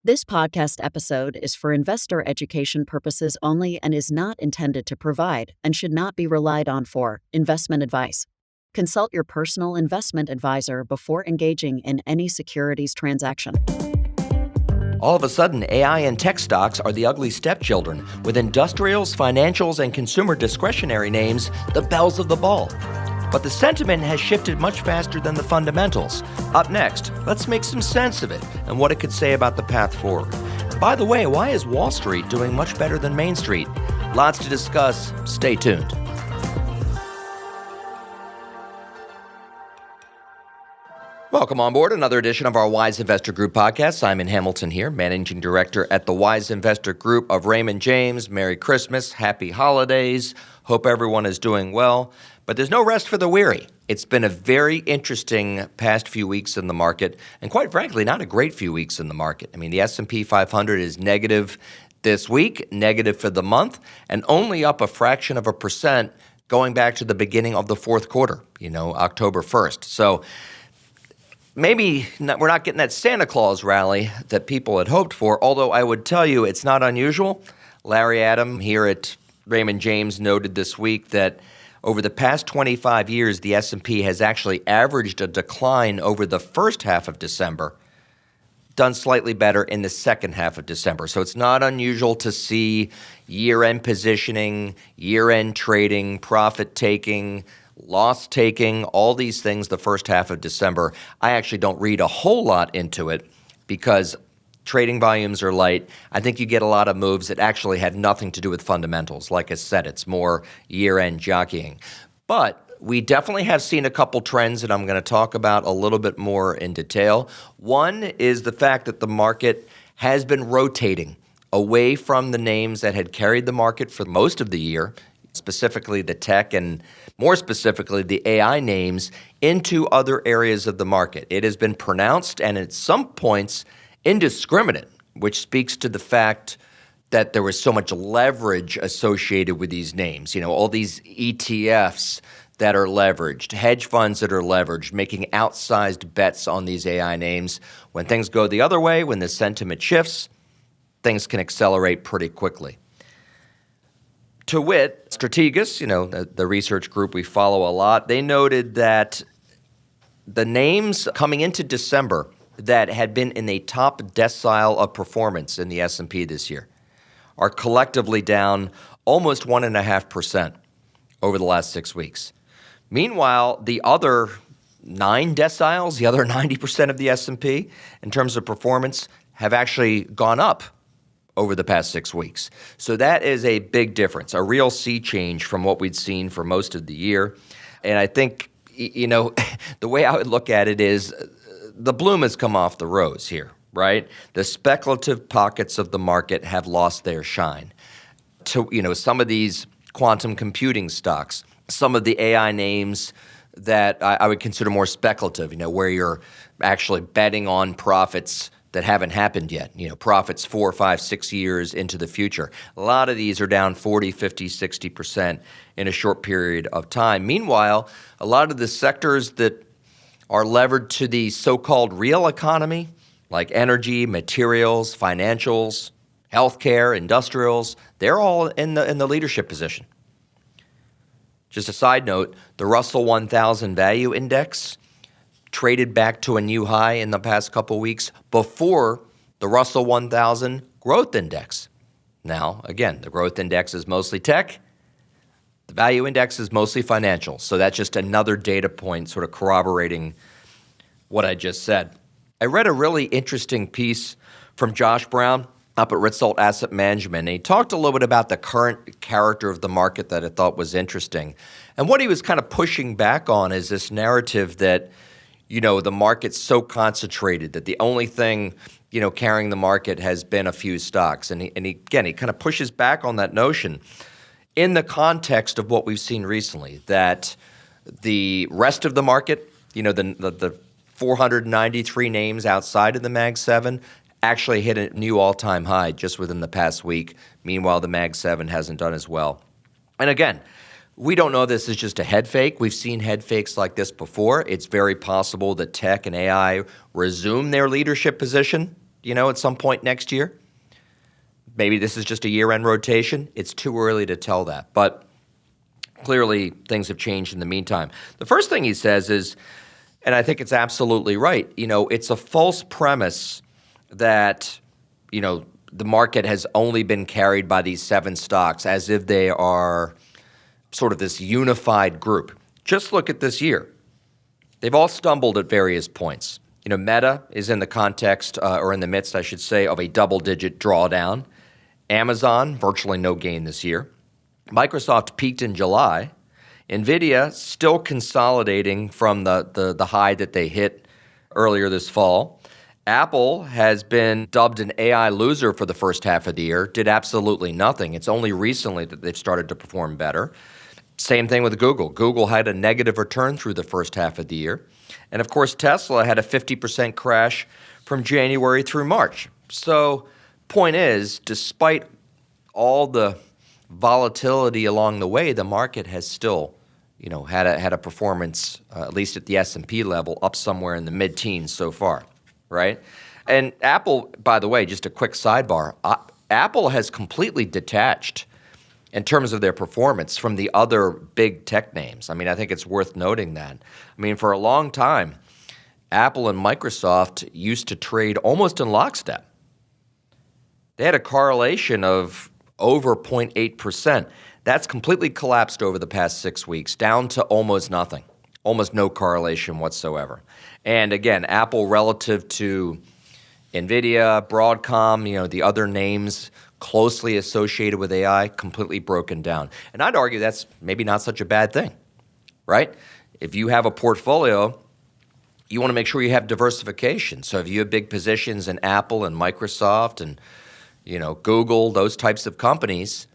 This podcast episode is for investor education purposes only and is not intended to provide and should not be relied on for investment advice. Consult your personal investment advisor before engaging in any securities transaction. All of a sudden, AI and tech stocks are the ugly stepchildren, with industrials, financials, and consumer discretionary names the bells of the ball. But the sentiment has shifted much faster than the fundamentals. Up next, let's make some sense of it and what it could say about the path forward. By the way, why is Wall Street doing much better than Main Street? Lots to discuss. Stay tuned. Welcome on board another edition of our Wise Investor Group podcast. Simon Hamilton here, Managing Director at the Wise Investor Group of Raymond James. Merry Christmas, happy holidays. Hope everyone is doing well. But there's no rest for the weary. It's been a very interesting past few weeks in the market, and quite frankly, not a great few weeks in the market. I mean, the S&P 500 is negative this week, negative for the month, and only up a fraction of a percent going back to the beginning of the fourth quarter, October 1st. So maybe we're not getting that Santa Claus rally that people had hoped for, although I would tell you it's not unusual. Larry Adam here at Raymond James noted this week that over the past 25 years, the S&P has actually averaged a decline over the first half of December, done slightly better in the second half of December. So it's not unusual to see year-end positioning, year-end trading, profit-taking, loss-taking, all these things the first half of December. I actually don't read a whole lot into it because trading volumes are light. I think you get a lot of moves that actually have nothing to do with fundamentals. Like I said, it's more year-end jockeying. But we definitely have seen a couple trends that I'm going to talk about a little bit more in detail. One is the fact that the market has been rotating away from the names that had carried the market for most of the year, specifically the tech and more specifically the AI names, into other areas of the market. It has been pronounced and at some points indiscriminate, which speaks to the fact that there was so much leverage associated with these names. All these ETFs that are leveraged, hedge funds that are leveraged, making outsized bets on these AI names. When things go the other way, when the sentiment shifts, things can accelerate pretty quickly. To wit, Strategas, the research group we follow a lot, they noted that the names coming into December that had been in the top decile of performance in the S&P this year are collectively down almost 1.5% over the last 6 weeks. Meanwhile, the other 9 deciles, the other 90% of the S&P in terms of performance have actually gone up over the past 6 weeks. So that is a big difference, a real sea change from what we'd seen for most of the year. And I think, the way I would look at it is the bloom has come off the rose here, right? The speculative pockets of the market have lost their shine. To, some of these quantum computing stocks, some of the AI names that I would consider more speculative, where you're actually betting on profits that haven't happened yet, profits 4, 5, 6 years into the future. A lot of these are down 40, 50, 60% in a short period of time. Meanwhile, a lot of the sectors that are levered to the so-called real economy, like energy, materials, financials, healthcare, industrials, they're all in the leadership position. Just a side note, the Russell 1000 Value Index traded back to a new high in the past couple weeks before the Russell 1000 Growth Index. Now, again, the Growth Index is mostly tech. The Value Index is mostly financial. So that's just another data point sort of corroborating what I just said. I read a really interesting piece from Josh Brown up at Ritzold Asset Management. And he talked a little bit about the current character of the market that I thought was interesting. And what he was kind of pushing back on is this narrative that, the market's so concentrated that the only thing, carrying the market has been a few stocks. And he kind of pushes back on that notion in the context of what we've seen recently, that the rest of the market, the 493 names outside of the Mag 7 actually hit a new all-time high just within the past week. Meanwhile, the Mag 7 hasn't done as well. And again, we don't know if this is just a head fake. We've seen head fakes like this before. It's very possible that tech and AI resume their leadership position at some point next year? Maybe this is just a year-end rotation. It's too early to tell that. But clearly, things have changed in the meantime. The first thing he says is, and I think it's absolutely right, it's a false premise that, the market has only been carried by these 7 stocks as if they are sort of this unified group. Just look at this year. They've all stumbled at various points. Meta is in the context, or in the midst, I should say, of a double-digit drawdown. Amazon, virtually no gain this year. Microsoft peaked in July. NVIDIA still consolidating from the high that they hit earlier this fall. Apple has been dubbed an AI loser for the first half of the year, did absolutely nothing. It's only recently that they've started to perform better. Same thing with Google. Google had a negative return through the first half of the year. And of course, Tesla had a 50% crash from January through March. So, point is, despite all the volatility along the way, the market has still, had a performance, at least at the S&P level, up somewhere in the mid-teens so far, right? And Apple, by the way, just a quick sidebar, Apple has completely detached in terms of their performance from the other big tech names. I mean, I think it's worth noting that. I mean, for a long time, Apple and Microsoft used to trade almost in lockstep. They had a correlation of over 0.8%. That's completely collapsed over the past 6 weeks, down to almost nothing, almost no correlation whatsoever. And again, Apple relative to NVIDIA, Broadcom, the other names closely associated with AI, completely broken down. And I'd argue that's maybe not such a bad thing, right? If you have a portfolio, you want to make sure you have diversification. So if you have big positions in Apple and Microsoft and Google, those types of companies,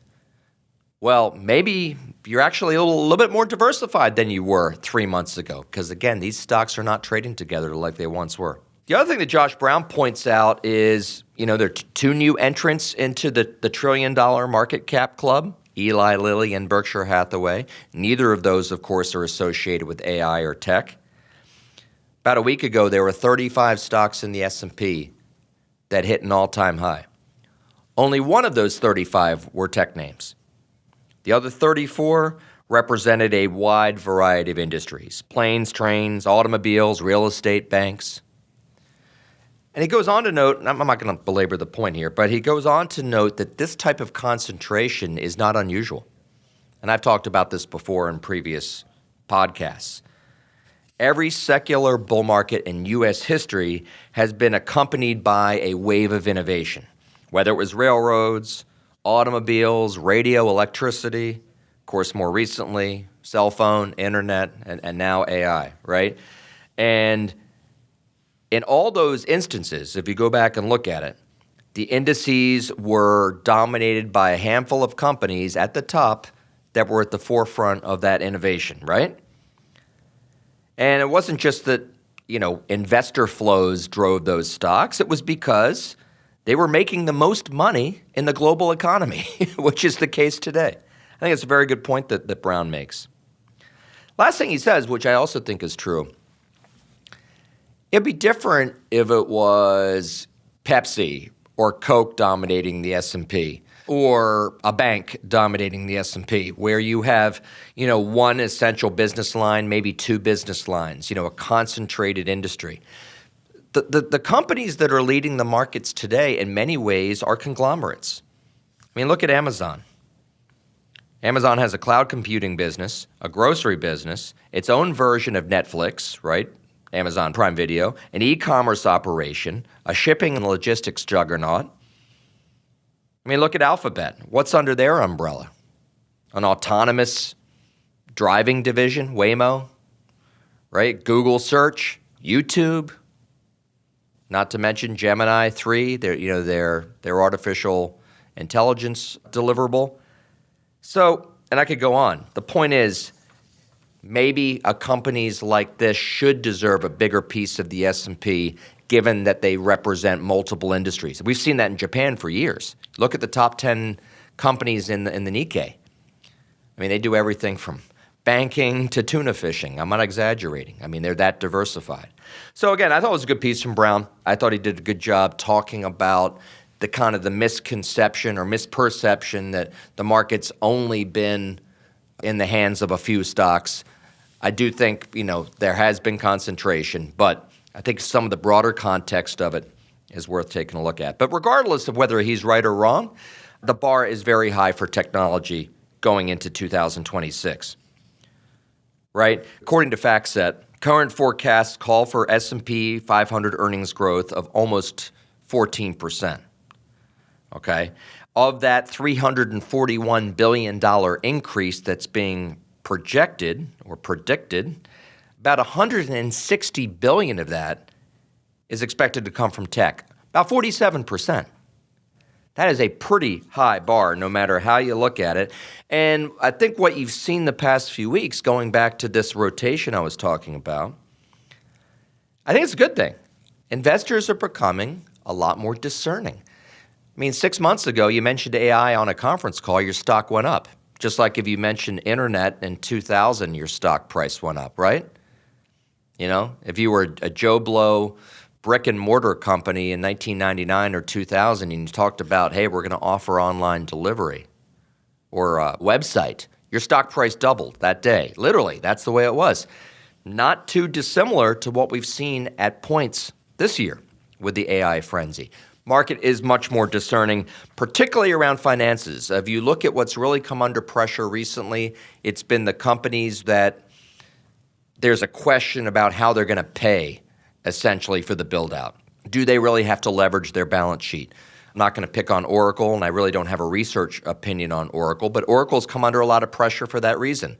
well, maybe you're actually a little bit more diversified than you were 3 months ago because, again, these stocks are not trading together like they once were. The other thing that Josh Brown points out is, there are 2 new entrants into the trillion-dollar market cap club, Eli Lilly and Berkshire Hathaway. Neither of those, of course, are associated with AI or tech. About a week ago, there were 35 stocks in the S&P that hit an all-time high. Only one of those 35 were tech names. The other 34 represented a wide variety of industries: planes, trains, automobiles, real estate, banks. And he goes on to note, and I'm not going to belabor the point here, but he goes on to note that this type of concentration is not unusual. And I've talked about this before in previous podcasts. Every secular bull market in U.S. history has been accompanied by a wave of innovation, whether it was railroads, automobiles, radio, electricity, of course, more recently, cell phone, internet, and now AI, right? And in all those instances, if you go back and look at it, the indices were dominated by a handful of companies at the top that were at the forefront of that innovation, right? And it wasn't just that, investor flows drove those stocks. It was because they were making the most money in the global economy, which is the case today. I think it's a very good point that Brown makes. Last thing he says, which I also think is true, it'd be different if it was Pepsi or Coke dominating the S&P or a bank dominating the S&P, where you have, one essential business line, maybe 2 business lines, a concentrated industry. The companies that are leading the markets today in many ways are conglomerates. I mean, look at Amazon. Amazon has a cloud computing business, a grocery business, its own version of Netflix, right? Amazon Prime Video, an e-commerce operation, a shipping and logistics juggernaut. I mean, look at Alphabet. What's under their umbrella? An autonomous driving division, Waymo, right? Google Search, YouTube, not to mention Gemini 3, their artificial intelligence deliverable. So, and I could go on. The point is, maybe companies like this should deserve a bigger piece of the S&P given that they represent multiple industries. We've seen that in Japan for years. Look at the top 10 companies in the Nikkei. I mean, they do everything from banking to tuna fishing. I'm not exaggerating. I mean, they're that diversified. So again, I thought it was a good piece from Brown. I thought he did a good job talking about the kind of the misconception or misperception that the market's only been in the hands of a few stocks. I do think, there has been concentration, but I think some of the broader context of it is worth taking a look at. But regardless of whether he's right or wrong, the bar is very high for technology going into 2026. Right? According to FactSet, current forecasts call for S&P 500 earnings growth of almost 14%. Okay? Of that $341 billion increase that's being projected or predicted, about $160 billion of that is expected to come from tech, about 47%. That is a pretty high bar, no matter how you look at it. And I think what you've seen the past few weeks, going back to this rotation I was talking about, I think it's a good thing. Investors are becoming a lot more discerning. I mean, 6 months ago, you mentioned AI on a conference call, your stock went up. Just like if you mentioned internet in 2000, your stock price went up, right? If you were a Joe Blow brick and mortar company in 1999 or 2000 and you talked about, hey, we're going to offer online delivery or a website, your stock price doubled that day. Literally, that's the way it was. Not too dissimilar to what we've seen at points this year with the AI frenzy. Market is much more discerning, particularly around finances. If you look at what's really come under pressure recently, it's been the companies that there's a question about how they're going to pay essentially for the build-out. Do they really have to leverage their balance sheet? I'm not going to pick on Oracle, and I really don't have a research opinion on Oracle, but Oracle's come under a lot of pressure for that reason.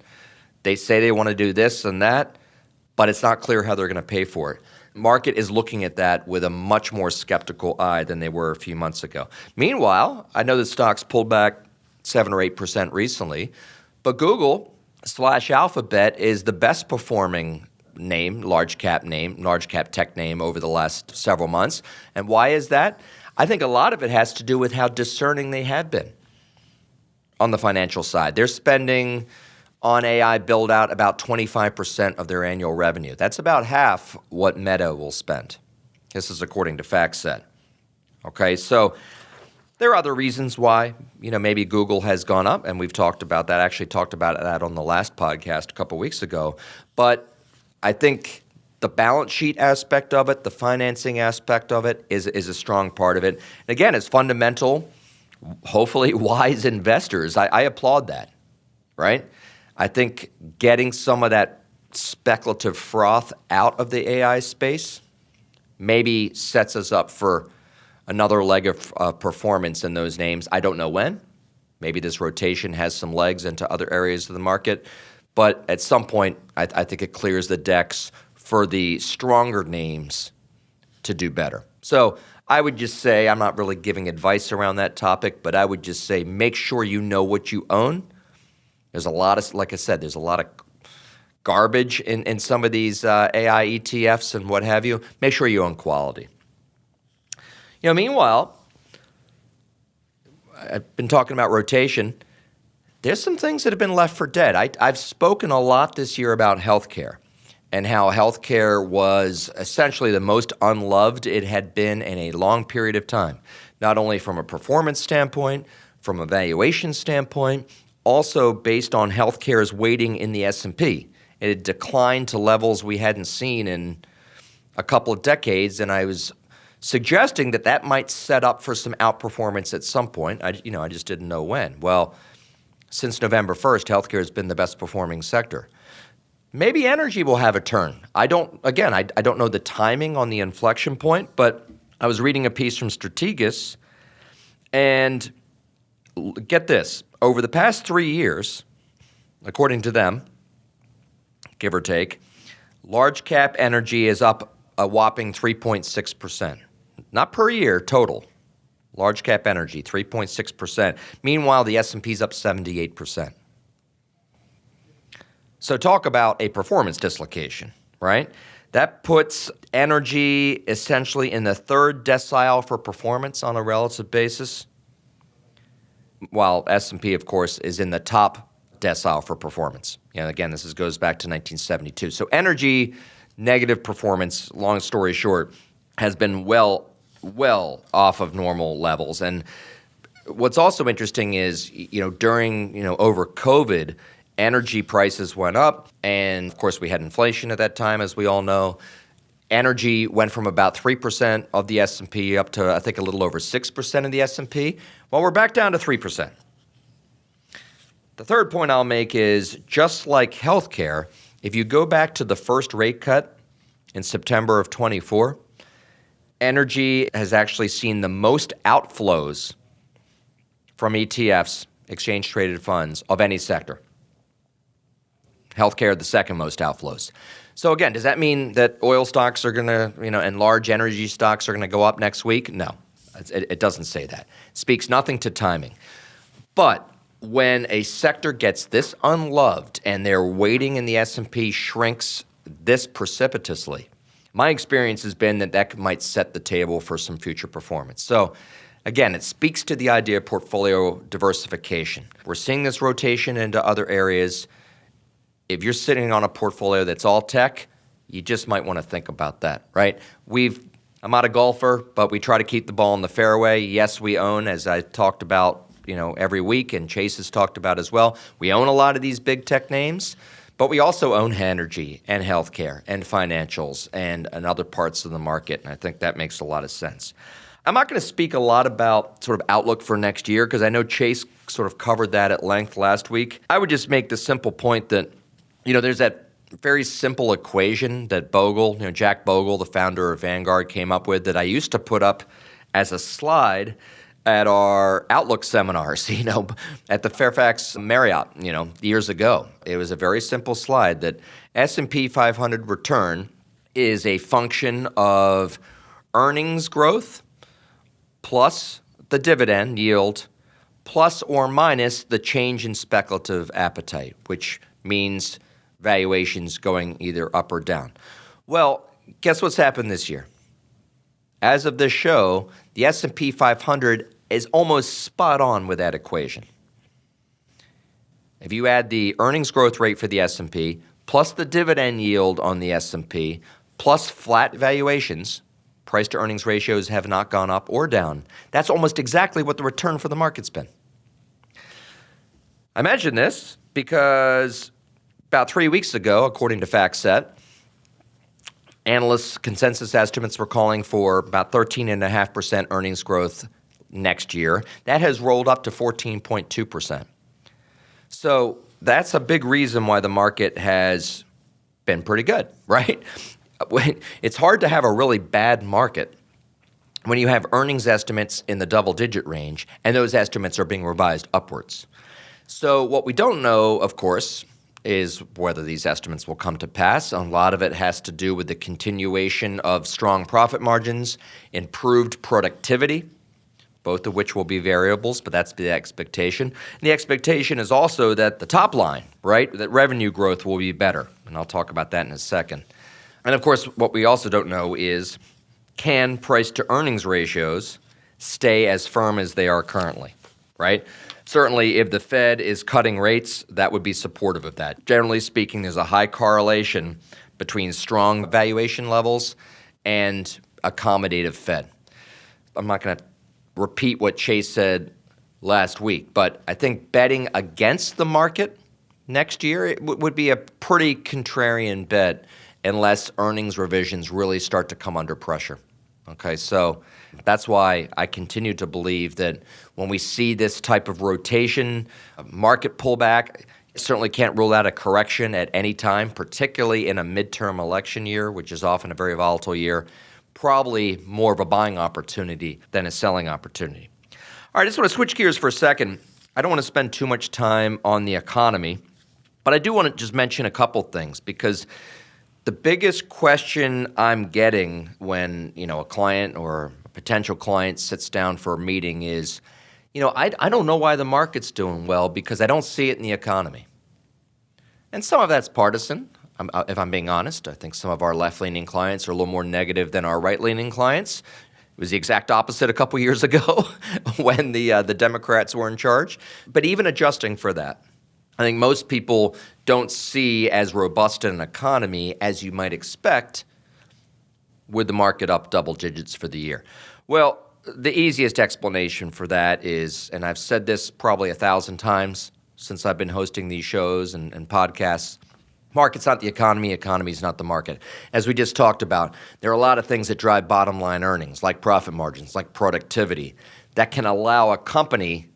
They say they want to do this and that, but it's not clear how they're going to pay for it. Market is looking at that with a much more skeptical eye than they were a few months ago. Meanwhile, I know the stocks pulled back 7 or 8% recently, but Google/Alphabet is the best performing name, large cap tech name over the last several months. And why is that? I think a lot of it has to do with how discerning they have been on the financial side. They're spending on AI build out about 25% of their annual revenue. That's about half what Meta will spend. This is according to FactSet. Okay, so there are other reasons why, maybe Google has gone up, and we've talked about that, actually talked about that on the last podcast a couple weeks ago. But I think the balance sheet aspect of it, the financing aspect of it is a strong part of it. And again, it's fundamental, hopefully wise investors. I applaud that, right? I think getting some of that speculative froth out of the AI space maybe sets us up for another leg of performance in those names. I don't know when. Maybe this rotation has some legs into other areas of the market. But at some point, I think it clears the decks for the stronger names to do better. So I would just say, I'm not really giving advice around that topic, but I would just say make sure you know what you own. There's a lot of, like I said, there's a lot of garbage in some of these AI ETFs and what have you. Make sure you own quality. Meanwhile, I've been talking about rotation. There's some things that have been left for dead. I've spoken a lot this year about healthcare and how healthcare was essentially the most unloved it had been in a long period of time, not only from a performance standpoint, from a valuation standpoint, also based on healthcare's weighting in the S&P. It had declined to levels we hadn't seen in a couple of decades, and I was suggesting that might set up for some outperformance at some point. I just didn't know when. Well, since November 1st, healthcare has been the best performing sector. Maybe energy will have a turn. I don't know the timing on the inflection point, but I was reading a piece from Strategas, and get this, over the past 3 years, according to them, give or take, large cap energy is up a whopping 3.6%. Not per year, total. Large cap energy, 3.6%. Meanwhile, the S&P's up 78%. So talk about a performance dislocation, right? That puts energy essentially in the third decile for performance on a relative basis, while S&P, of course, is in the top decile for performance. Again, this goes back to 1972. So energy, negative performance, long story short, has been well off of normal levels. And what's also interesting is, during, over COVID, energy prices went up. And of course, we had inflation at that time, as we all know. Energy went from about 3% of the S&P up to, I think, a little over 6% of the S&P. Well, we're back down to 3%. The third point I'll make is, just like healthcare, if you go back to the first rate cut in September of 24, energy has actually seen the most outflows from ETFs, exchange-traded funds, of any sector. Healthcare, the second most outflows. So again, does that mean that oil stocks are going to, and large energy stocks are going to go up next week? No, it doesn't say that. It speaks nothing to timing. But when a sector gets this unloved and their weighting in the S&P shrinks this precipitously, my experience has been that might set the table for some future performance. So again, it speaks to the idea of portfolio diversification. We're seeing this rotation into other areas. If you're sitting on a portfolio that's all tech, you just might want to think about that, right? I'm not a golfer, but we try to keep the ball in the fairway. Yes, we own, as I talked about, every week, and Chase has talked about as well, we own a lot of these big tech names, but we also own energy and healthcare and financials and other parts of the market, and I think that makes a lot of sense. I'm not going to speak a lot about sort of outlook for next year because I know Chase sort of covered that at length last week. I would just make the simple point that there's that very simple equation that Bogle, Jack Bogle, the founder of Vanguard, came up with that I used to put up as a slide at our Outlook seminars, at the Fairfax Marriott, years ago. It was a very simple slide that S&P 500 return is a function of earnings growth plus the dividend yield plus or minus the change in speculative appetite, which means valuations going either up or down. Well, guess what's happened this year? As of this show, the S&P 500 is almost spot on with that equation. If you add the earnings growth rate for the S&P plus the dividend yield on the S&P plus flat valuations, price to earnings ratios have not gone up or down. That's almost exactly what the return for the market's been. I mention this because about 3 weeks ago, according to FactSet, analysts' consensus estimates were calling for about 13.5% earnings growth next year. That has rolled up to 14.2%. So that's a big reason why the market has been pretty good, right? It's hard to have a really bad market when you have earnings estimates in the double-digit range, and those estimates are being revised upwards. So what we don't know, of course, is whether these estimates will come to pass. A lot of it has to do with the continuation of strong profit margins, improved productivity, both of which will be variables, but that's the expectation. And the expectation is also that the top line, right, that revenue growth will be better, and I'll talk about that in a second. And of course, what we also don't know is, can price-to-earnings ratios stay as firm as they are currently, right? Certainly, if the Fed is cutting rates, that would be supportive of that. Generally speaking, there's a high correlation between strong valuation levels and accommodative Fed. I'm not going to repeat what Chase said last week, but I think betting against the market next year it would be a pretty contrarian bet unless earnings revisions really start to come under pressure. Okay, so that's why I continue to believe that when we see this type of rotation, market pullback, certainly can't rule out a correction at any time, particularly in a midterm election year, which is often a very volatile year, probably more of a buying opportunity than a selling opportunity. All right, I just want to switch gears for a second. I don't want to spend too much time on the economy, but I do want to just mention a couple things because the biggest question I'm getting when, a client or a potential client sits down for a meeting is, I don't know why the market's doing well because I don't see it in the economy. And some of that's partisan, if I'm being honest. I think some of our left-leaning clients are a little more negative than our right-leaning clients. It was the exact opposite a couple years ago when the Democrats were in charge. But even adjusting for that, I think most people don't see as robust an economy as you might expect with the market up double digits for the year. Well, the easiest explanation for that is, and I've said this probably 1,000 times since I've been hosting these shows and podcasts, market's not the economy, economy's not the market. As we just talked about, there are a lot of things that drive bottom line earnings, like profit margins, like productivity, that can allow a company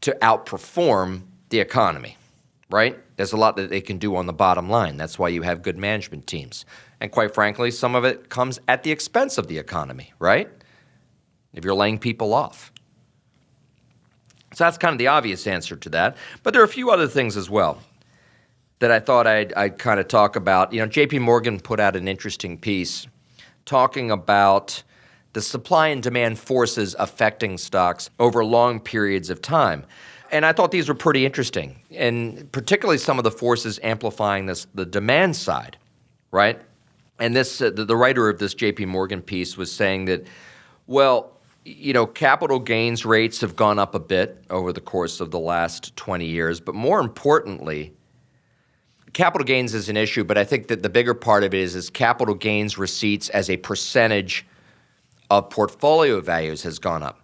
to outperform the economy, right? There's a lot that they can do on the bottom line. That's why you have good management teams. And quite frankly, some of it comes at the expense of the economy, right? If you're laying people off. So that's kind of the obvious answer to that. But there are a few other things as well that I thought I'd kind of talk about. You know, JP Morgan put out an interesting piece talking about the supply and demand forces affecting stocks over long periods of time. And I thought these were pretty interesting, and particularly some of the forces amplifying the demand side, right? And this the writer of this JP Morgan piece was saying that, well, you know, capital gains rates have gone up a bit over the course of the last 20 years, but more importantly, capital gains is an issue, but I think that the bigger part of it is capital gains receipts as a percentage of portfolio values has gone up,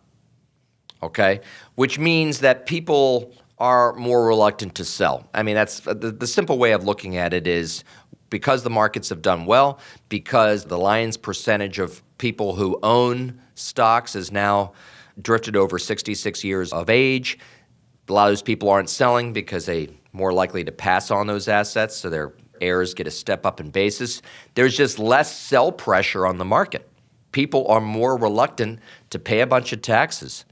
okay? Which means that people are more reluctant to sell. I mean, that's the simple way of looking at it is because the markets have done well, because the lion's percentage of people who own stocks is now drifted over 66 years of age. A lot of those people aren't selling because they're more likely to pass on those assets, so their heirs get a step up in basis. There's just less sell pressure on the market. People are more reluctant to pay a bunch of taxes.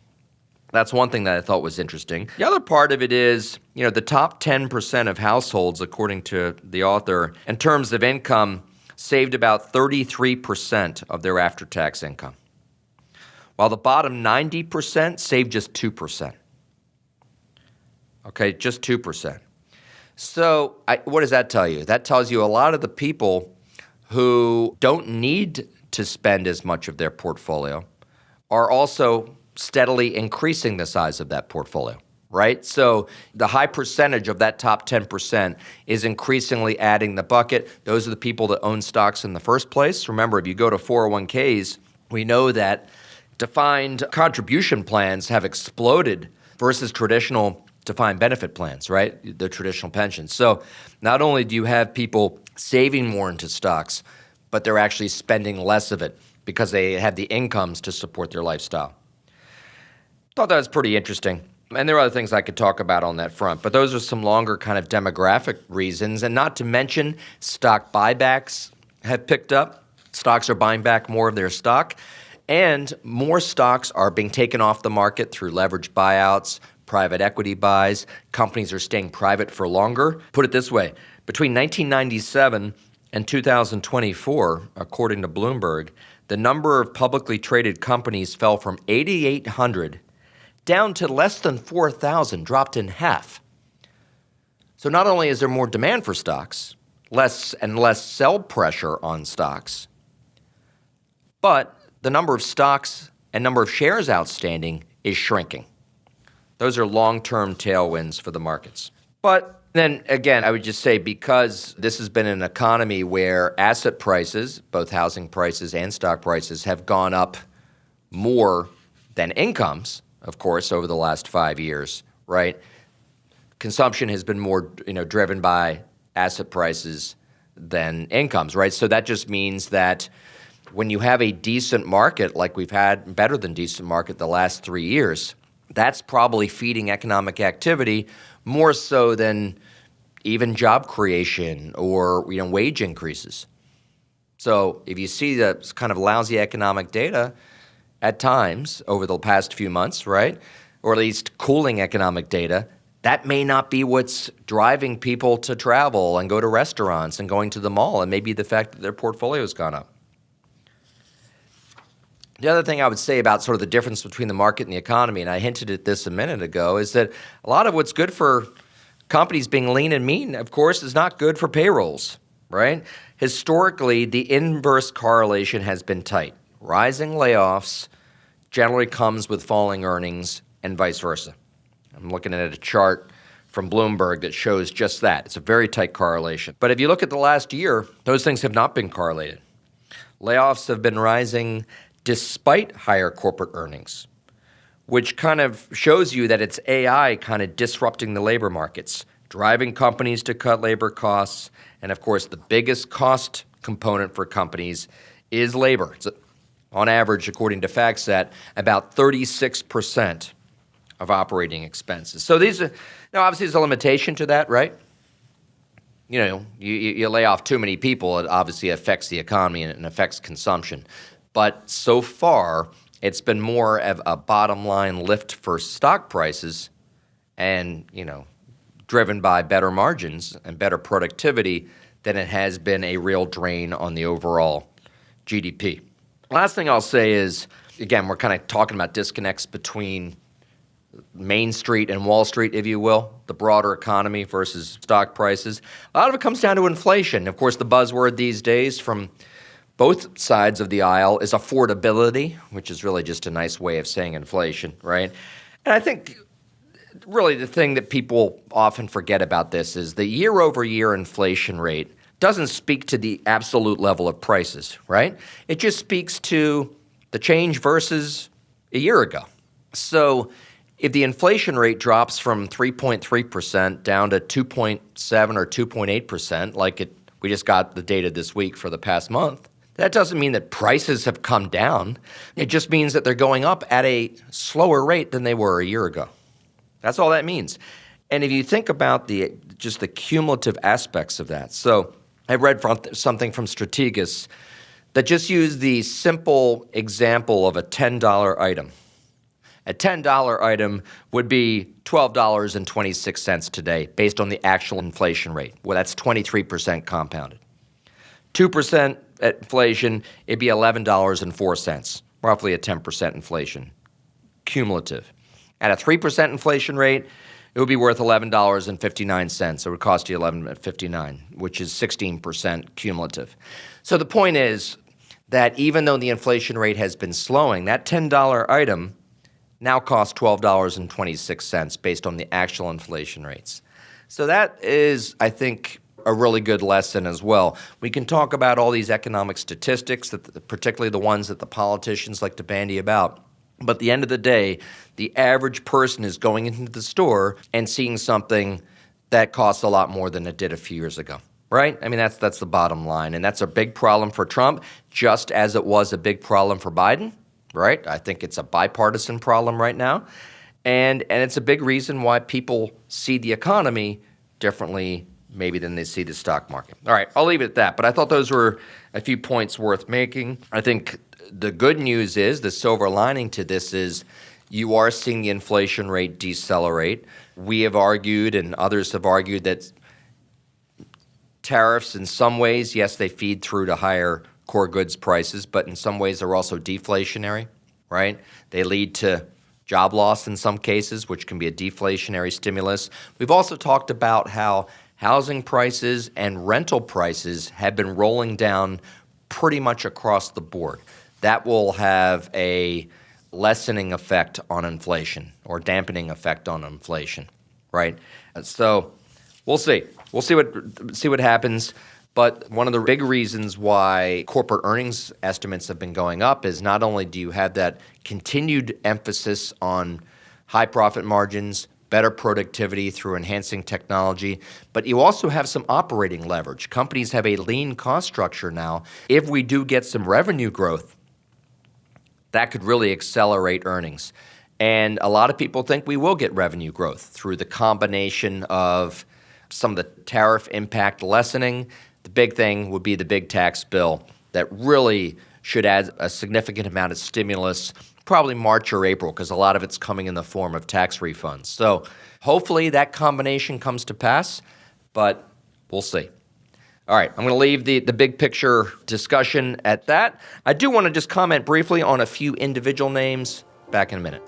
That's one thing that I thought was interesting. The other part of it is, you know, the top 10% of households, according to the author, in terms of income, saved about 33% of their after-tax income, while the bottom 90% saved just 2%. Okay, just 2%. So what does that tell you? That tells you a lot of the people who don't need to spend as much of their portfolio are also steadily increasing the size of that portfolio, right? So the high percentage of that top 10% is increasingly adding the bucket. Those are the people that own stocks in the first place. Remember, if you go to 401ks, we know that defined contribution plans have exploded versus traditional defined benefit plans, right? The traditional pensions. So not only do you have people saving more into stocks, but they're actually spending less of it because they have the incomes to support their lifestyle. Thought that was pretty interesting. And there are other things I could talk about on that front, but those are some longer kind of demographic reasons. And not to mention, stock buybacks have picked up. Stocks are buying back more of their stock, and more stocks are being taken off the market through leveraged buyouts, private equity buys. Companies are staying private for longer. Put it this way, between 1997 and 2024, according to Bloomberg, the number of publicly traded companies fell from 8,800 down to less than 4,000, dropped in half. So not only is there more demand for stocks, less and less sell pressure on stocks, but the number of stocks and number of shares outstanding is shrinking. Those are long-term tailwinds for the markets. But then again, I would just say because this has been an economy where asset prices, both housing prices and stock prices, have gone up more than incomes, of course, over the last 5 years, right? Consumption has been more, driven by asset prices than incomes, right? So that just means that when you have a decent market, like we've had, better than decent market the last 3 years, that's probably feeding economic activity more so than even job creation or wage increases. So if you see the kind of lousy economic data at times over the past few months, right, or at least cooling economic data, that may not be what's driving people to travel and go to restaurants and going to the mall, and maybe the fact that their portfolio's gone up. The other thing I would say about sort of the difference between the market and the economy, and I hinted at this a minute ago, is that a lot of what's good for companies being lean and mean, of course, is not good for payrolls, right? Historically, the inverse correlation has been tight. Rising layoffs generally comes with falling earnings and vice versa. I'm looking at a chart from Bloomberg that shows just that. It's a very tight correlation. But if you look at the last year, those things have not been correlated. Layoffs have been rising despite higher corporate earnings, which kind of shows you that it's AI kind of disrupting the labor markets, driving companies to cut labor costs. And of course, the biggest cost component for companies is labor. It's on average, according to FactSet, about 36% of operating expenses. So these are, now obviously there's a limitation to that, right? You know, you lay off too many people, it obviously affects the economy and it affects consumption. But so far, it's been more of a bottom line lift for stock prices and, you know, driven by better margins and better productivity than it has been a real drain on the overall GDP. Last thing I'll say is, again, we're kind of talking about disconnects between Main Street and Wall Street, if you will, the broader economy versus stock prices. A lot of it comes down to inflation. Of course, the buzzword these days from both sides of the aisle is affordability, which is really just a nice way of saying inflation, right? And I think really the thing that people often forget about this is the year-over-year inflation rate doesn't speak to the absolute level of prices, right? It just speaks to the change versus a year ago. So if the inflation rate drops from 3.3% down to 2.7 or 2.8%, like we just got the data this week for the past month, that doesn't mean that prices have come down. It just means that they're going up at a slower rate than they were a year ago. That's all that means. And if you think about just the cumulative aspects of that, so I read something from Strategas that just used the simple example of a $10 item. A $10 item would be $12.26 today based on the actual inflation rate. Well, that's 23% compounded. 2% inflation, it'd be $11.04, roughly a 10% inflation, cumulative. At a 3% inflation rate, it would be worth $11.59. It would cost you $11.59, which is 16% cumulative. So the point is that even though the inflation rate has been slowing, that $10 item now costs $12.26 based on the actual inflation rates. So that is, I think, a really good lesson as well. We can talk about all these economic statistics, particularly the ones that the politicians like to bandy about. But at the end of the day, the average person is going into the store and seeing something that costs a lot more than it did a few years ago, right? I mean, that's the bottom line. And that's a big problem for Trump, just as it was a big problem for Biden, right? I think it's a bipartisan problem right now. And it's a big reason why people see the economy differently maybe than they see the stock market. All right, I'll leave it at that. But I thought those were a few points worth making. I think the good news is, the silver lining to this is, you are seeing the inflation rate decelerate. We have argued and others have argued that tariffs in some ways, yes, they feed through to higher core goods prices, but in some ways they're also deflationary, right? They lead to job loss in some cases, which can be a deflationary stimulus. We've also talked about how housing prices and rental prices have been rolling down pretty much across the board. That will have a lessening effect on inflation or dampening effect on inflation, right? So we'll see. We'll see what happens. But one of the big reasons why corporate earnings estimates have been going up is not only do you have that continued emphasis on high profit margins, better productivity through enhancing technology, but you also have some operating leverage. Companies have a lean cost structure now. If we do get some revenue growth, that could really accelerate earnings. And a lot of people think we will get revenue growth through the combination of some of the tariff impact lessening. The big thing would be the big tax bill that really should add a significant amount of stimulus, probably March or April, because a lot of it's coming in the form of tax refunds. So hopefully that combination comes to pass, but we'll see. All right, I'm going to leave the big picture discussion at that. I do want to just comment briefly on a few individual names. Back in a minute.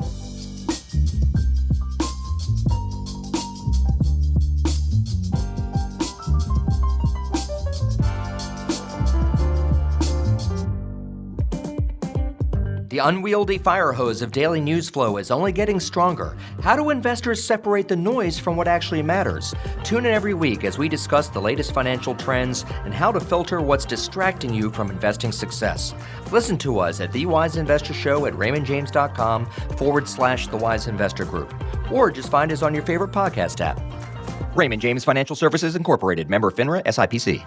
The unwieldy fire hose of daily news flow is only getting stronger. How do investors separate the noise from what actually matters? Tune in every week as we discuss the latest financial trends and how to filter what's distracting you from investing success. Listen to us at The Wise Investor Show at raymondjames.com/The Wise Investor Group. Or just find us on your favorite podcast app. Raymond James Financial Services Incorporated, member FINRA, SIPC.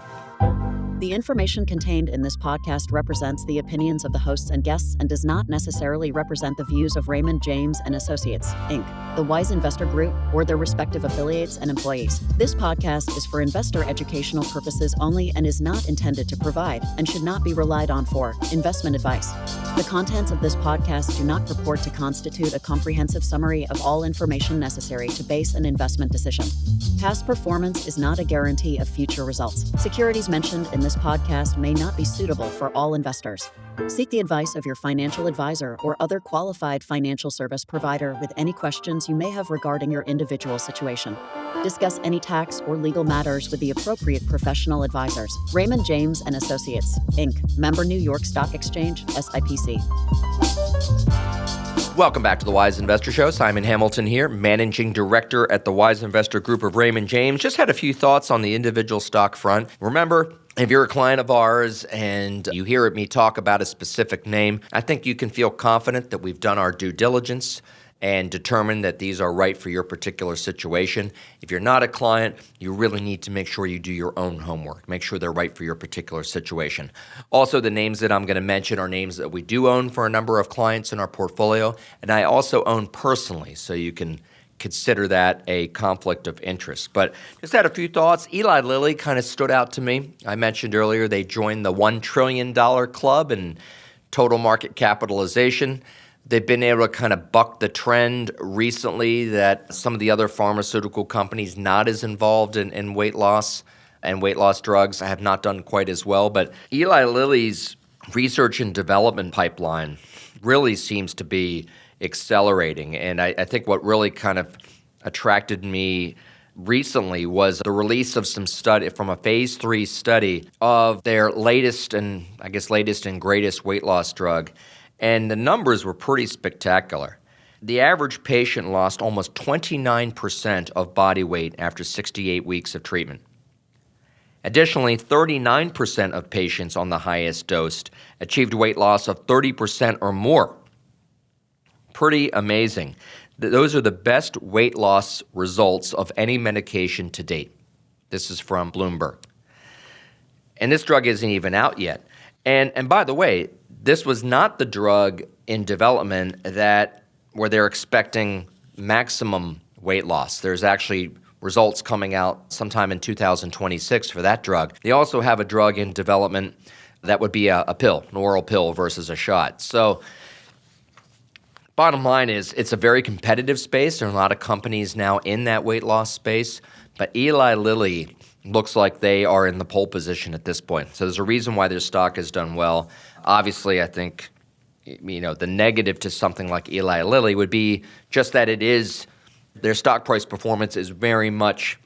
The information contained in this podcast represents the opinions of the hosts and guests and does not necessarily represent the views of Raymond James and Associates, Inc., the Wise Investor Group, or their respective affiliates and employees. This podcast is for investor educational purposes only and is not intended to provide and should not be relied on for investment advice. The contents of this podcast do not purport to constitute a comprehensive summary of all information necessary to base an investment decision. Past performance is not a guarantee of future results. Securities mentioned in this podcast may not be suitable for all investors. Seek the advice of your financial advisor or other qualified financial service provider with any questions you may have regarding your individual situation. Discuss any tax or legal matters with the appropriate professional advisors. Raymond James and Associates, Inc., member New York Stock Exchange, SIPC. Welcome back to the Wise Investor Show. Simon Hamilton here, Managing Director at the Wise Investor Group of Raymond James. Just had a few thoughts on the individual stock front. Remember, if you're a client of ours and you hear me talk about a specific name, I think you can feel confident that we've done our due diligence and determined that these are right for your particular situation. If you're not a client, you really need to make sure you do your own homework. Make sure they're right for your particular situation. Also, the names that I'm going to mention are names that we do own for a number of clients in our portfolio, and I also own personally, so you can consider that a conflict of interest. But just had a few thoughts. Eli Lilly kind of stood out to me. I mentioned earlier they joined the $1 trillion club in total market capitalization. They've been able to kind of buck the trend recently that some of the other pharmaceutical companies not as involved in weight loss and weight loss drugs have not done quite as well. But Eli Lilly's research and development pipeline really seems to be accelerating. And I think what really kind of attracted me recently was the release of some study from a phase 3 study of their latest and greatest weight loss drug. And the numbers were pretty spectacular. The average patient lost almost 29% of body weight after 68 weeks of treatment. Additionally, 39% of patients on the highest dose achieved weight loss of 30% or more. Pretty amazing. Those are the best weight loss results of any medication to date. This is from Bloomberg. And this drug isn't even out yet. And by the way, this was not the drug in development where they're expecting maximum weight loss. There's actually results coming out sometime in 2026 for that drug. They also have a drug in development that would be a pill, an oral pill versus a shot. So bottom line is it's a very competitive space. There are a lot of companies now in that weight loss space, but Eli Lilly looks like they are in the pole position at this point. So there's a reason why their stock has done well. Obviously, I think, the negative to something like Eli Lilly would be just that their stock price performance is very much,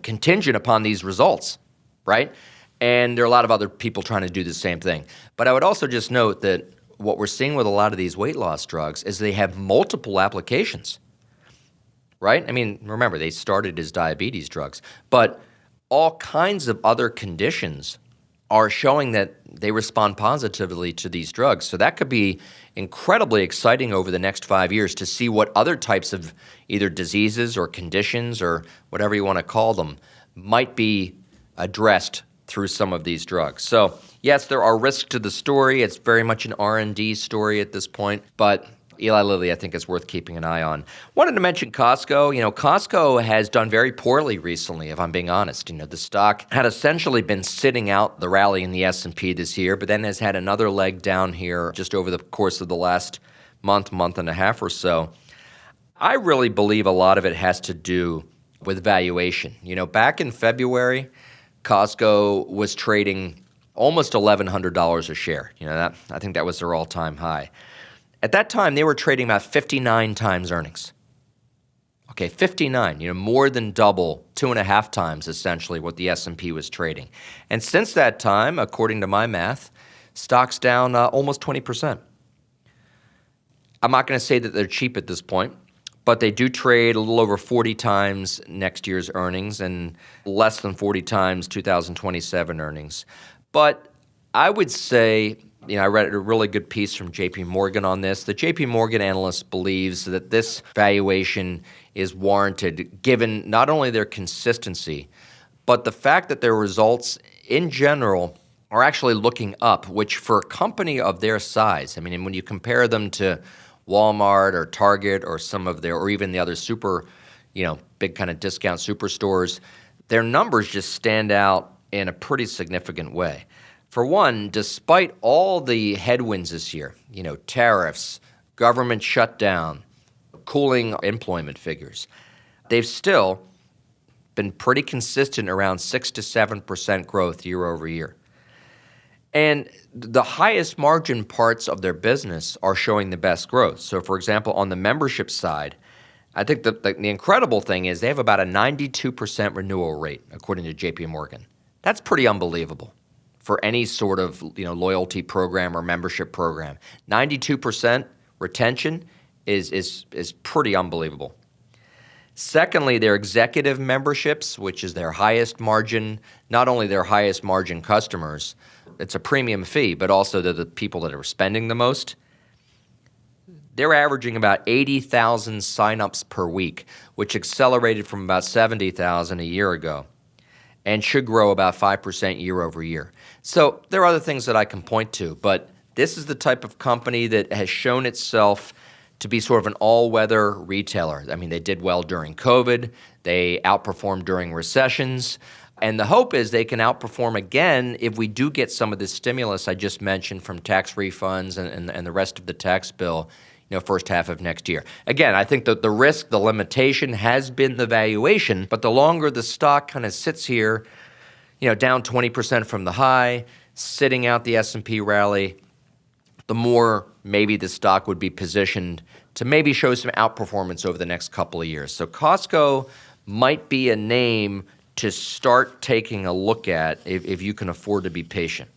contingent upon these results, right? And there are a lot of other people trying to do the same thing. But I would also just note that what we're seeing with a lot of these weight loss drugs is they have multiple applications, right? I mean, remember, they started as diabetes drugs, but all kinds of other conditions are showing that they respond positively to these drugs. So that could be incredibly exciting over the next 5 years to see what other types of either diseases or conditions or whatever you want to call them might be addressed through some of these drugs. So yes, there are risks to the story. It's very much an R&D story at this point, but Eli Lilly, I think, is worth keeping an eye on. Wanted to mention Costco. Costco has done very poorly recently, if I'm being honest. The stock had essentially been sitting out the rally in the S&P this year, but then has had another leg down here just over the course of the last month and a half or so. I really believe a lot of it has to do with valuation. Back in February, Costco was trading almost $1,100 a share. I think that was their all-time high. At that time, they were trading about 59 times earnings. Okay, 59, more than double, 2.5 times essentially what the S&P was trading. And since that time, according to my math, stock's down almost 20%. I'm not going to say that they're cheap at this point, but they do trade a little over 40 times next year's earnings and less than 40 times 2027 earnings. But I would say, I read a really good piece from JP Morgan on this. The JP Morgan analyst believes that this valuation is warranted given not only their consistency, but the fact that their results in general are actually looking up, which for a company of their size, and when you compare them to Walmart or Target or or even the other super, big kind of discount superstores, their numbers just stand out in a pretty significant way. For one, despite all the headwinds this year, tariffs, government shutdown, cooling employment figures, they've still been pretty consistent around 6 to 7% growth year over year. And the highest margin parts of their business are showing the best growth. So, for example, on the membership side, I think the incredible thing is they have about a 92% renewal rate, according to JP Morgan. That's pretty unbelievable for any sort of loyalty program or membership program. 92% retention is pretty unbelievable. Secondly, their executive memberships, which is their highest margin, not only their highest margin customers, it's a premium fee, but also they're the people that are spending the most. They're averaging about 80,000 signups per week, which accelerated from about 70,000 a year ago and should grow about 5% year over year. So there are other things that I can point to, but this is the type of company that has shown itself to be sort of an all-weather retailer. They did well during COVID. They outperformed during recessions. And the hope is they can outperform again if we do get some of this stimulus I just mentioned from tax refunds and the rest of the tax bill, first half of next year. Again, I think that the risk, the limitation has been the valuation, but the longer the stock kind of sits here, down 20% from the high, sitting out the S&P rally, the more maybe the stock would be positioned to maybe show some outperformance over the next couple of years. So Costco might be a name to start taking a look at if you can afford to be patient.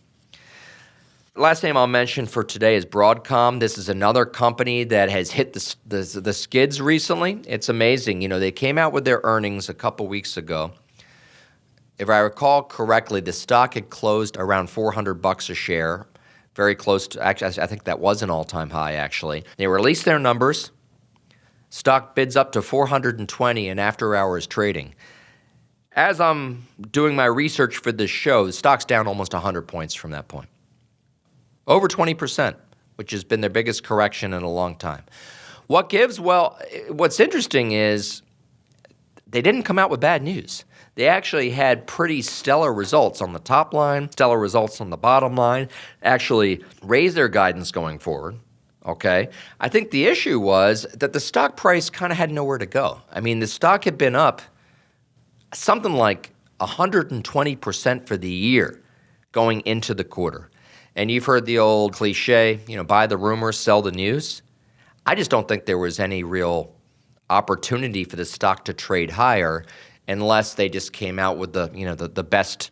Last name I'll mention for today is Broadcom. This is another company that has hit the skids recently. It's amazing. They came out with their earnings a couple weeks ago. If I recall correctly, the stock had closed around $400 a share, very close to, actually, I think that was an all-time high, actually. They released their numbers. Stock bids up to 420 in after-hours trading. As I'm doing my research for this show, the stock's down almost 100 points from that point. Over 20%, which has been their biggest correction in a long time. What gives? Well, what's interesting is they didn't come out with bad news. They actually had pretty stellar results on the top line, stellar results on the bottom line, actually raised their guidance going forward. Okay. I think the issue was that the stock price kind of had nowhere to go. The stock had been up something like 120% for the year going into the quarter. And you've heard the old cliche, buy the rumors, sell the news. I just don't think there was any real opportunity for the stock to trade higher unless they just came out with the best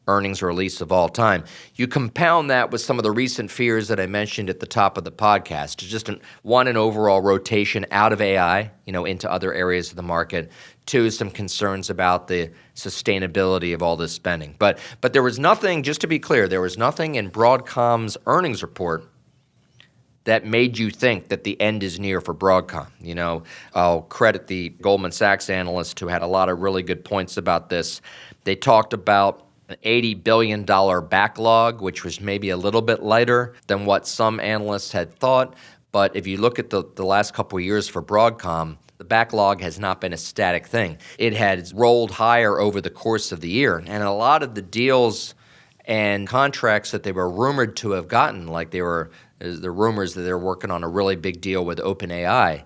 earnings release of all time. You compound that with some of the recent fears that I mentioned at the top of the podcast. Just an overall rotation out of AI, into other areas of the market. Two, some concerns about the sustainability of all this spending. But there was nothing, just to be clear, there was nothing in Broadcom's earnings report that made you think that the end is near for Broadcom. I'll credit the Goldman Sachs analyst who had a lot of really good points about this. They talked about an $80 billion backlog, which was maybe a little bit lighter than what some analysts had thought. But if you look at the last couple of years for Broadcom, the backlog has not been a static thing. It has rolled higher over the course of the year. And a lot of the deals and contracts that they were rumored to have gotten, like the rumors that they're working on a really big deal with OpenAI,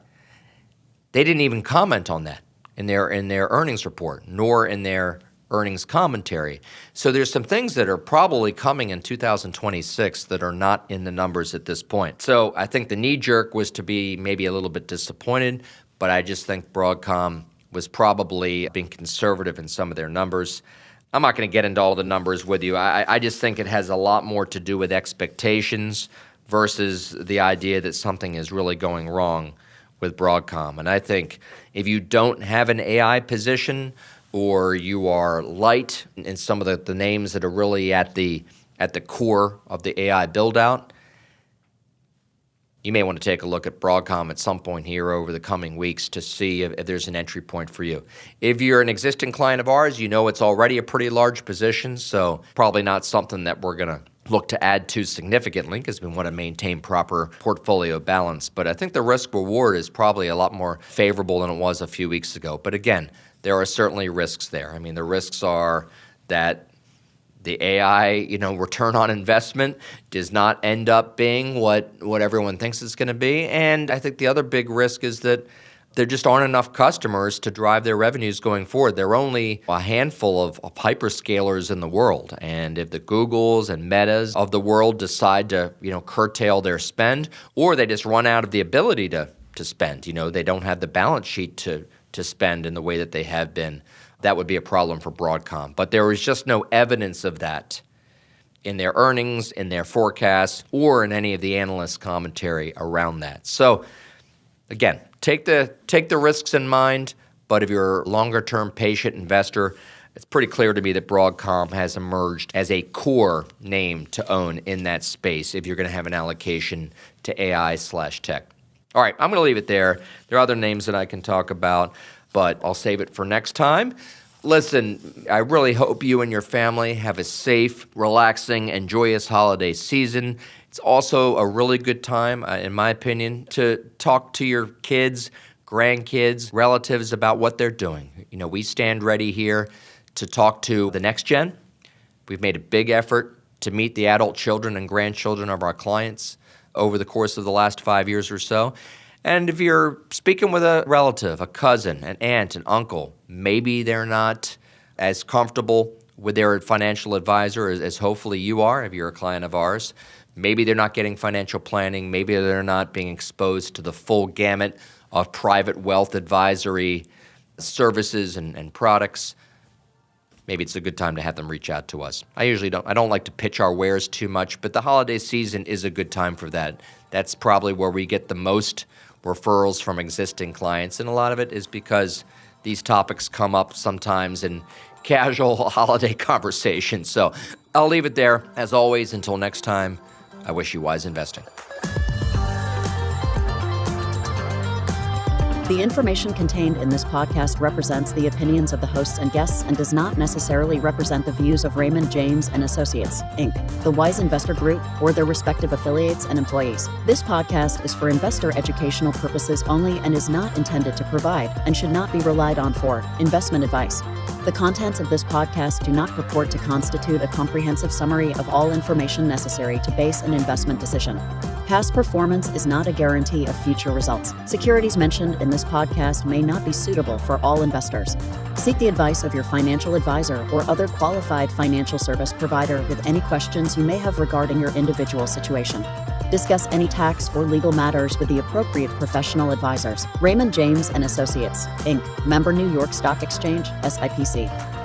they didn't even comment on that in their earnings report, nor in their earnings commentary. So there's some things that are probably coming in 2026 that are not in the numbers at this point. So I think the knee jerk was to be maybe a little bit disappointed, but I just think Broadcom was probably being conservative in some of their numbers. I'm not going to get into all the numbers with you. I just think it has a lot more to do with expectations versus the idea that something is really going wrong with Broadcom. And I think if you don't have an AI position or you are light in some of the names that are really at the core of the AI build-out, you may want to take a look at Broadcom at some point here over the coming weeks to see if there's an entry point for you. If you're an existing client of ours, you know it's already a pretty large position, so probably not something that we're going to look to add to significantly because we want to maintain proper portfolio balance. But I think the risk reward is probably a lot more favorable than it was a few weeks ago. But again, there are certainly risks there. I mean, the risks are that the AI, return on investment does not end up being what everyone thinks it's going to be. And I think the other big risk is that there just aren't enough customers to drive their revenues going forward. There are only a handful of hyperscalers in the world. And if the Googles and Metas of the world decide to, curtail their spend, or they just run out of the ability to spend, they don't have the balance sheet to spend in the way that they have been, that would be a problem for Broadcom. But there is just no evidence of that in their earnings, in their forecasts, or in any of the analyst commentary around that. So again, take the risks in mind, but if you're a longer-term patient investor, it's pretty clear to me that Broadcom has emerged as a core name to own in that space if you're going to have an allocation to AI/tech. All right, I'm going to leave it there. There are other names that I can talk about, but I'll save it for next time. Listen, I really hope you and your family have a safe, relaxing, and joyous holiday season. It's also a really good time, in my opinion, to talk to your kids, grandkids, relatives about what they're doing. We stand ready here to talk to the next gen. We've made a big effort to meet the adult children and grandchildren of our clients over the course of the last 5 years or so. And if you're speaking with a relative, a cousin, an aunt, an uncle, maybe they're not as comfortable with their financial advisor as hopefully you are if you're a client of ours. Maybe they're not getting financial planning. Maybe they're not being exposed to the full gamut of private wealth advisory services and products. Maybe it's a good time to have them reach out to us. I don't like to pitch our wares too much, but the holiday season is a good time for that. That's probably where we get the most referrals from existing clients, and a lot of it is because these topics come up sometimes in casual holiday conversations. So I'll leave it there. As always, until next time, I wish you wise investing. The information contained in this podcast represents the opinions of the hosts and guests and does not necessarily represent the views of Raymond James and Associates, Inc., the Wise Investor Group, or their respective affiliates and employees. This podcast is for investor educational purposes only and is not intended to provide and should not be relied on for investment advice. The contents of this podcast do not purport to constitute a comprehensive summary of all information necessary to base an investment decision. Past performance is not a guarantee of future results. Securities mentioned in this podcast may not be suitable for all investors. Seek the advice of your financial advisor or other qualified financial service provider with any questions you may have regarding your individual situation. Discuss any tax or legal matters with the appropriate professional advisors. Raymond James and Associates, Inc., member New York Stock Exchange, SIPC.